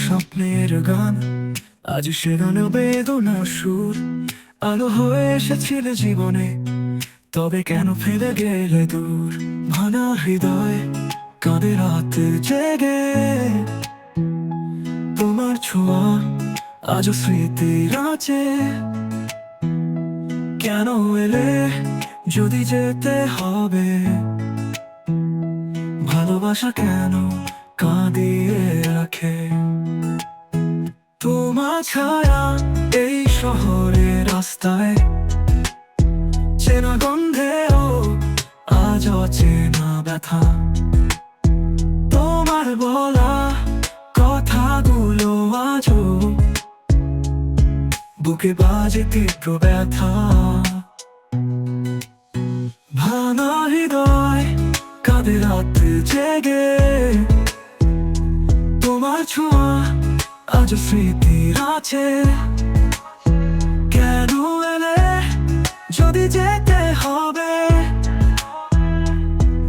স্বপ্নের গান আজ সে গানে বেদনার সুর। আলো হয়ে এসেছিলে জীবনে, তবে কেন ফেলে গেলে দূর? ভাঙা হৃদয় কাঁদে রাত জেগে, তোমার ছোঁয়া আজও স্মৃতির আছে। কেন এলে যদি যেতে হবে? ভালোবাসা কেন কাঁদিয়ে রাখে? তোমার ছায়া এই শহরের রাস্তায়, চেনা গন্ধেও আজ অচেনা ব্যথা। তোমার বলা কথাগুলো আজও বুকে বাজে তীব্র ব্যথা। ভাঙা হৃদয় কাঁদে রাত জেগে, তোমার ছোঁয়া আজ স্মৃতির আছে। কেন এলে যদি যেতে হবে?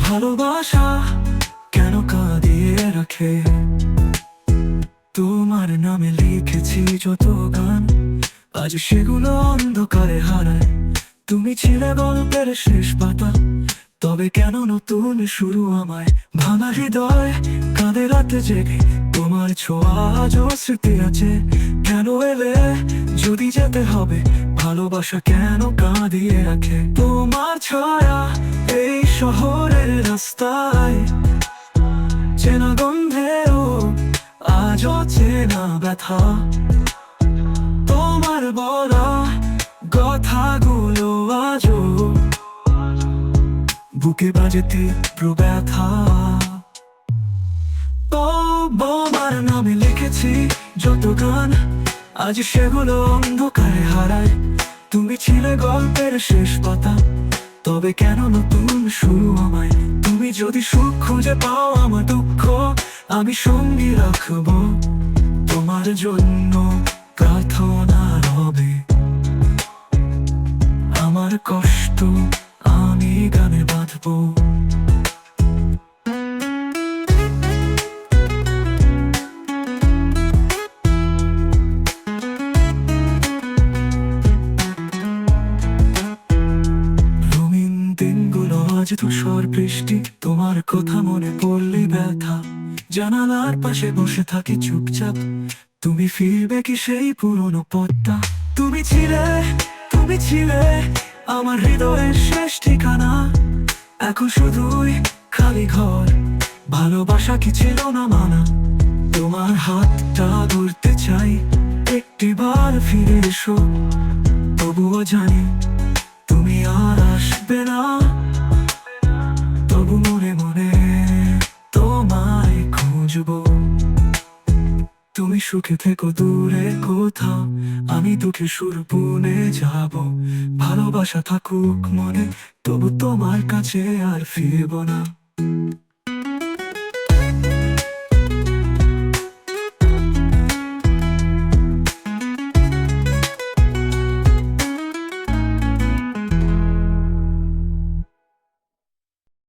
ভালোবাসা কেন কাঁদিয়ে রাখে? তোমার নামে লিখেছি যত গান, আজ সেগুলো অন্ধকারে হারায়। তুমি ছিলে গল্পের শেষ পাতা, তবে কেন নতুন শুরু আমায়? ভাঙা হৃদয় কাঁদে রাতে জেগে, তোমার ছোঁয়া আজও স্মৃতি আছে। কেন এলে যদি যেতে হবে? ভালোবাসা কেন কাঁদিয়ে রাখে? তোমার ছায়া এই শহরের রাস্তায়, চেনা গন্ধেও আজ অচেনা ব্যথা। তোমার বলা কথাগুলো আজও বুকে বাজে তীব্র ব্যথা। তোমার নামে লিখেছি যত গান, আজ সেগুলো অন্ধকারে হারায়। তুমি ছিলে গল্পের শেষ পাতা, তবে কেন নতুন শুরু আমায়? তুমি যদি সুখ খুঁজে পাও আমার দুঃখ আমি সঙ্গী রাখবো। তোমার জন্য প্রার্থনা হবে, আমার কষ্ট আমি গানে বাঁধবো। রঙিন দিনগুলো আজ ধূসর বৃষ্টি, তোমার কথা মনে পড়লে ব্যথা। জানালার পাশে বসে থাকি চুপচাপ, তুমি ফিরবে কি সেই পুরনো পথটা? তুমি ছিলে আমার হৃদয়ের শেষ ঠিকানা। এখন শুধুই খালি ঘর, ভালোবাসা কি ছিল না মানা? তোমার হাতটা ধরতে চাই, একটিবার ফিরে এসো। তবুও জানি তুমি আর আসবে না, তবু মনে মনে তোমায় খুঁজবো। তুমি সুখে থেকো দূরে কোথাও, আমি দুঃখে সুর বুনে যাব। ভালোবাসা থাকুক মনে, তবু তোমার কাছে আর ফিরবো না।